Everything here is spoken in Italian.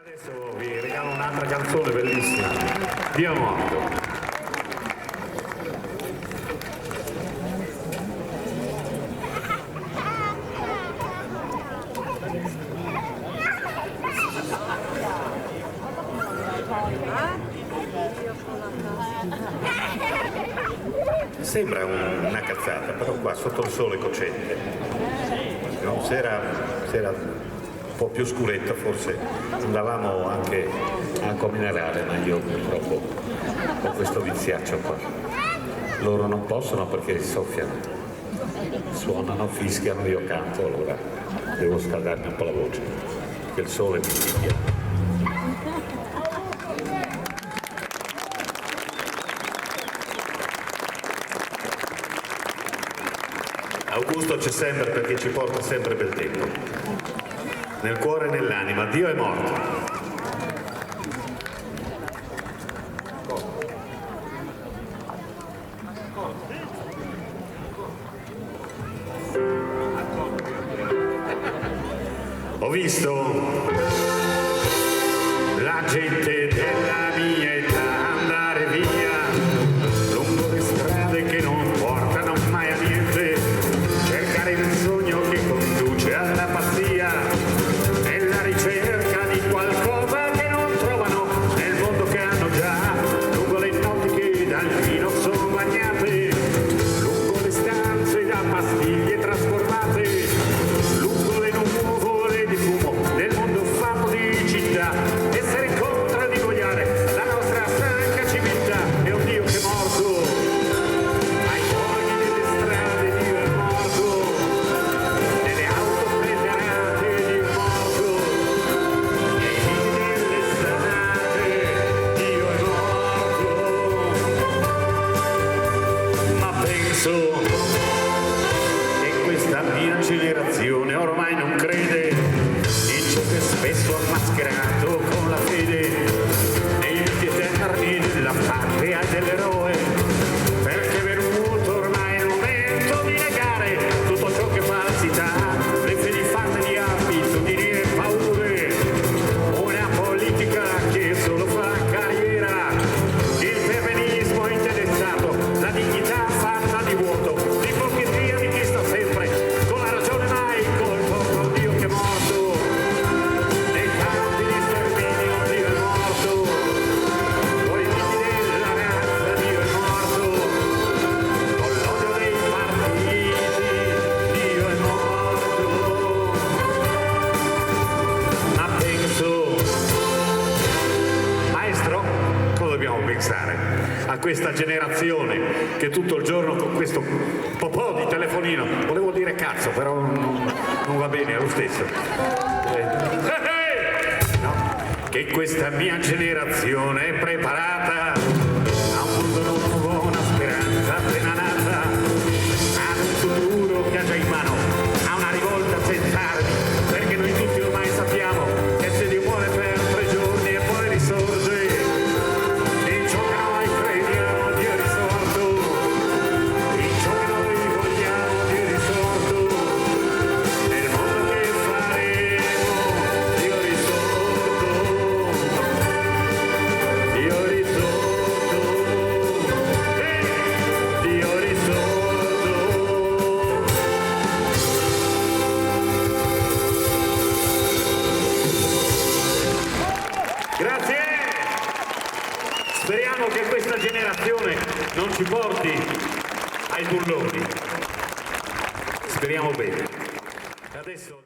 Adesso vi regalo un'altra canzone bellissima, Dio è morto. Sembra una cazzata, però qua sotto il sole cocente, no? Sera un po' più scuretta, forse andavamo anche a minerale, ma io purtroppo ho questo viziaccio qua. Loro non possono perché soffiano, suonano, fischiano, io canto, allora devo scaldarmi un po' la voce, perché il sole mi fischia. Augusto c'è sempre perché ci porta sempre bel tempo. Nel cuore e nell'anima, Dio è morto. Ho visto la gente della mia età andare via lungo le strade che non portano mai a niente, cercare il sogno che conduce alla pazzia, nella ricerca di qualcosa che non trovano nel mondo che hanno già, lungo le notti che dal vino sono bagnate, lungo le stanze da pastiglie trasformate, lungo le nuvole di fumo del mondo fatto di città, essere incontra di gogliare la nostra stanca civiltà. E un Dio che è morto ai fogli delle strade, Dio è morto nelle auto preparate, Dio è morto nei vini delle stradate, Dio è morto. Ma penso che questa mia generazione ormai non crede in ciò che spesso ha mascherato con la fede negli atti eterni della patria e dell'eroe, perché è venuto ormai il momento di negare tutto ciò che è falsità, le fedi fatte di abitudini e paure, una politica che solo fa carriera, il perbenismo interessato, la dignità fatta di vuoto, l'ipocrisia di chi sta sempre con la ragione mai colpo con Dio che è morto nei campi di sterminio, Dio è morto con i figli della razza, Dio è morto con l'odio dei partiti, Dio è morto. Ma penso, maestro, cosa dobbiamo pensare a questa generazione che tutto il giorno con questo popò di telefonino, volevo dire cazzo, però non va bene, è lo stesso. No, che questa mia generazione è preparata a un mondo nuovo, una speranza appena nata, a un futuro che ha già in mano, a una rivolta senza armi, perché noi tutti ormai sappiamo che se Dio muore per 3 giorni e poi risorge, in ciò che noi crediamo Dio è risorto, in ciò che noi vogliamo Dio è risorto, nel mondo che faremo Dio è risorto, Dio è risorto, Dio è risorto. Grazie! Speriamo che questa generazione non ci porti ai bulloni. Speriamo bene. Adesso...